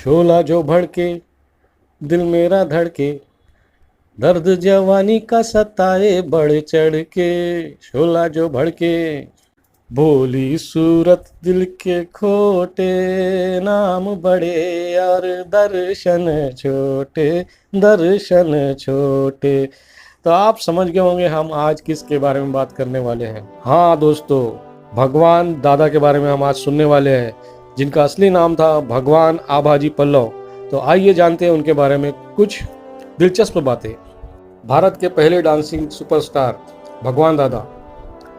शोला जो भड़के, दिल मेरा धड़के, दर्द जवानी का सताए बढ़ चढ़ के। शोला जो भड़के, भोली सूरत दिल के खोटे, नाम बड़े और दर्शन छोटे, दर्शन छोटे। तो आप समझ गए होंगे हम आज किसके बारे में बात करने वाले हैं। हाँ दोस्तों, भगवान दादा के बारे में हम आज सुनने वाले हैं, जिनका असली नाम था भगवान आभाजी पल्लव। तो आइए जानते हैं उनके बारे में कुछ दिलचस्प बातें। भारत के पहले डांसिंग सुपरस्टार भगवान दादा,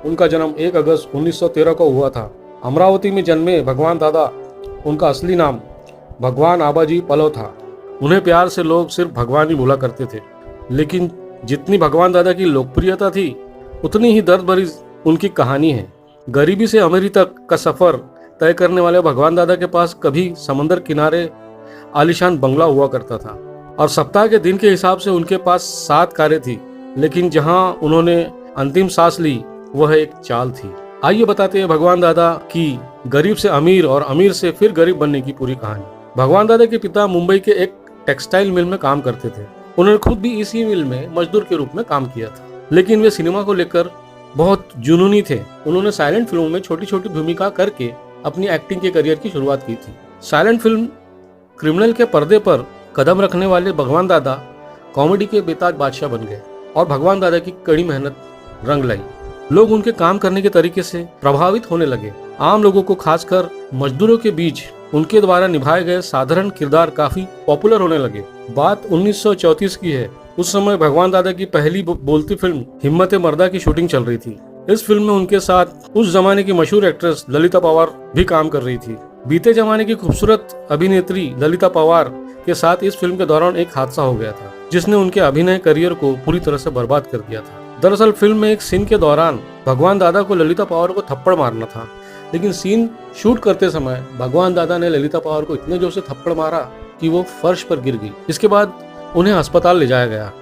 उनका जन्म 1 अगस्त 1913 को हुआ था। अमरावती में जन्मे भगवान दादा, उनका असली नाम भगवान आभाजी पल्लव था। उन्हें प्यार से लोग सिर्फ भगवान ही बोला करते थे। लेकिन जितनी भगवान दादा की लोकप्रियता थी, उतनी ही दर्द भरी उनकी कहानी है। गरीबी से अमीरी तक का सफर तय करने वाले भगवान दादा के पास कभी समंदर किनारे आलीशान बंगला हुआ करता था और सप्ताह के दिन के हिसाब से उनके पास 7 कारें थी। लेकिन जहां उन्होंने अंतिम सांस ली, वह एक चाल थी। आइए बताते हैं भगवान दादा की गरीब से अमीर और अमीर से फिर गरीब बनने की पूरी कहानी। भगवान दादा के पिता मुंबई के एक टेक्सटाइल मिल में काम करते थे। उन्होंने खुद भी इसी मिल में मजदूर के रूप में काम किया था। लेकिन वे सिनेमा को लेकर बहुत जुनूनी थे। उन्होंने साइलेंट फिल्मों में छोटी छोटी भूमिका करके अपनी एक्टिंग के करियर की शुरुआत की थी। साइलेंट फिल्म क्रिमिनल के पर्दे पर कदम रखने वाले भगवान दादा कॉमेडी के बेताज बादशाह बन गए और भगवान दादा की कड़ी मेहनत रंग लाई। लोग उनके काम करने के तरीके से प्रभावित होने लगे। आम लोगों को, खासकर मजदूरों के बीच उनके द्वारा निभाए गए साधारण किरदार काफी पॉपुलर होने लगे। बात 1934 की है। उस समय भगवान दादा की पहली बोलती फिल्म हिम्मत मर्दा की शूटिंग चल रही थी। इस फिल्म में उनके साथ उस जमाने की मशहूर एक्ट्रेस ललिता पवार भी काम कर रही थी। बीते जमाने की खूबसूरत अभिनेत्री ललिता पवार के साथ इस फिल्म के दौरान एक हादसा हो गया था, जिसने उनके अभिनय करियर को पूरी तरह से बर्बाद कर दिया था। दरअसल फिल्म में एक सीन के दौरान भगवान दादा को ललिता पवार को थप्पड़ मारना था, लेकिन सीन शूट करते समय भगवान दादा ने ललिता पवार को इतने जोर से थप्पड़ मारा कि वो फर्श पर गिर गई। इसके बाद उन्हें अस्पताल ले जाया गया,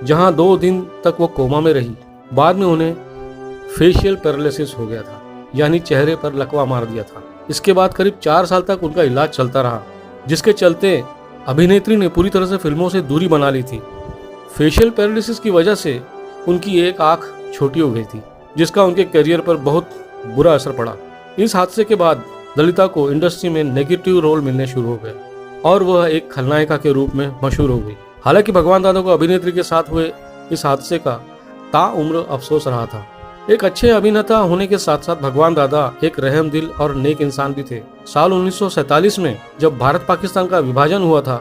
जहां 2 दिन तक वो कोमा में रही। बाद में उन्हें फेशियल पैरालिसिस हो गया था, यानी चेहरे पर लकवा मार दिया था। इसके बाद करीब 4 साल तक उनका इलाज चलता रहा, जिसके चलते अभिनेत्री ने पूरी तरह से फिल्मों से दूरी बना ली थी। फेशियल पैरालिसिस की वजह से उनकी एक आंख छोटी हो गई थी, जिसका उनके करियर पर बहुत बुरा असर पड़ा। इस हादसे के बाद ललिता को इंडस्ट्री में नेगेटिव रोल मिलने शुरू हो गए और वह एक खलनायिका के रूप में मशहूर हो गई। हालांकि भगवान दादा को अभिनेत्री के साथ हुए इस हादसे का ताउम्र अफसोस रहा था। एक अच्छे अभिनेता होने के साथ साथ भगवान दादा एक रहम दिल और नेक इंसान भी थे। साल 1947 में जब भारत पाकिस्तान का विभाजन हुआ था,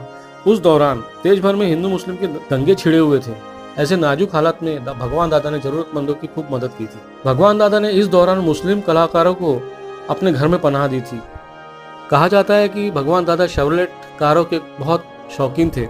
उस दौरान देश भर में हिंदू मुस्लिम के दंगे छिड़े हुए थे। ऐसे नाजुक हालात में भगवान दादा ने जरूरतमंदों की खूब मदद की थी। भगवान दादा ने इस दौरान मुस्लिम कलाकारों को अपने घर में पनाह दी थी। कहा जाता है कि भगवान दादा शेवरलेट कारों के बहुत शौकीन थे।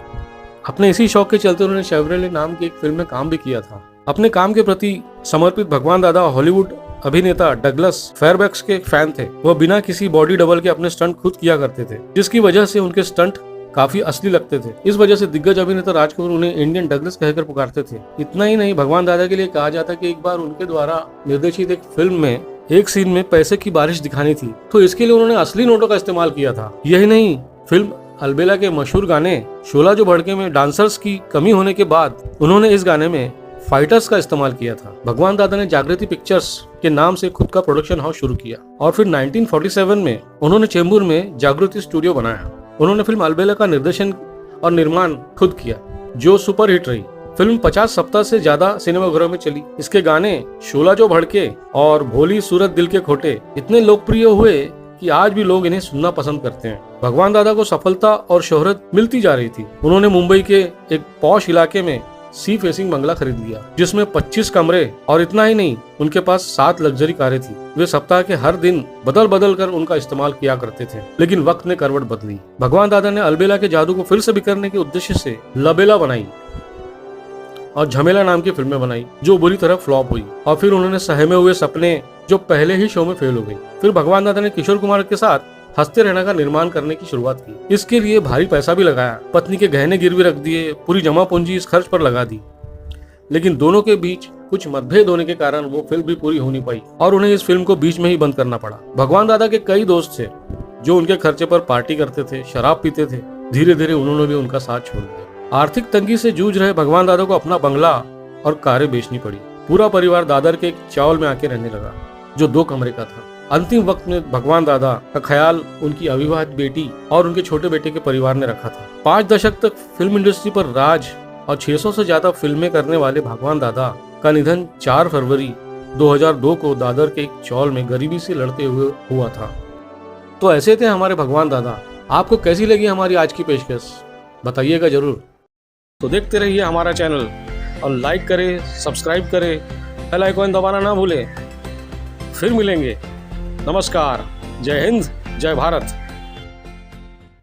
अपने इसी शौक के चलते उन्होंने शेवरलेट नाम की एक फिल्म में काम भी किया था। अपने काम के प्रति समर्पित भगवान दादा हॉलीवुड अभिनेता डगलस फेयरबैक्स के फैन थे। वह बिना किसी बॉडी डबल के अपने स्टंट खुद किया करते थे, जिसकी वजह से उनके स्टंट काफी असली लगते थे। इस वजह से दिग्गज अभिनेता राज कपूर उन्हें इंडियन डगलस कहकर पुकारते थे। इतना ही नहीं, भगवान दादा के लिए कहा जाता कि एक बार उनके द्वारा निर्देशित एक फिल्म में एक सीन में पैसे की बारिश दिखानी थी, तो इसके लिए उन्होंने असली नोटों का इस्तेमाल किया था। यही नहीं, फिल्म अलबेला के मशहूर गाने शोला जो भड़के में डांसर्स की कमी होने के बाद उन्होंने इस गाने में फाइटर्स का इस्तेमाल किया था। भगवान दादा ने जागृति पिक्चर्स के नाम से खुद का प्रोडक्शन हाउस शुरू किया और फिर 1947 में उन्होंने चेंबूर में जागृति स्टूडियो बनाया। उन्होंने फिल्म अलबेला का निर्देशन और निर्माण खुद किया, जो सुपर हिट रही। फिल्म 50 सप्ताह से ज्यादा सिनेमाघरों में चली। इसके गाने शोला जो भड़के और भोली सूरत दिल के खोटे इतने लोकप्रिय हुए कि आज भी लोग इन्हें सुनना पसंद करते हैं। भगवान दादा को सफलता और शोहरत मिलती जा रही थी। उन्होंने मुंबई के एक पॉश इलाके में सी फेसिंग बंगला खरीद लिया, जिसमें 25 कमरे, और इतना ही नहीं, उनके पास 7 लग्जरी कारें थी। वे सप्ताह के हर दिन बदल बदल कर उनका इस्तेमाल किया करते थे। लेकिन वक्त ने करवट बदली। भगवान दादा ने अलबेला के जादू को फिर से बिखरने के उद्देश्य से लबेला बनाई और झमेला नाम की फिल्में बनाई, जो बुरी तरह फ्लॉप हुई। और फिर उन्होंने सहमे हुए सपने, जो पहले ही शो में फेल हो गई। फिर भगवान दादा ने किशोर कुमार के साथ हंसते रहना का निर्माण करने की शुरुआत की। इसके लिए भारी पैसा भी लगाया, पत्नी के गहने गिरवी रख दिए, पूरी जमा पूंजी इस खर्च पर लगा दी। लेकिन दोनों के बीच कुछ मतभेद होने के कारण वो फिल्म भी पूरी हो नहीं पाई और उन्हें इस फिल्म को बीच में ही बंद करना पड़ा। भगवान दादा के कई दोस्त थे जो उनके खर्चे पर पार्टी करते थे, शराब पीते थे, धीरे धीरे उन्होंने भी उनका साथ छोड़ दिया। आर्थिक तंगी से जूझ रहे भगवान दादा को अपना बंगला और कारें बेचनी पड़ी। पूरा परिवार दादर के एक चावल में आके रहने लगा, जो 2 कमरे का था। अंतिम वक्त में भगवान दादा का ख्याल उनकी अविवाहित बेटी और उनके छोटे बेटे के परिवार ने रखा था। 5 दशक तक फिल्म इंडस्ट्री पर राज और 600 से ज्यादा फिल्में करने वाले भगवान दादा का निधन 4 फरवरी 2002 को दादर के एक चौल में गरीबी से लड़ते हुए हुआ था। तो ऐसे थे हमारे भगवान दादा। आपको कैसी लगी हमारी आज की पेशकश, बताइएगा जरूर। तो देखते रहिए हमारा चैनल और लाइक करें, सब्सक्राइब करें, बेल आइकन दबाना ना भूलें। फिर मिलेंगे। नमस्कार, जय हिंद, जय भारत।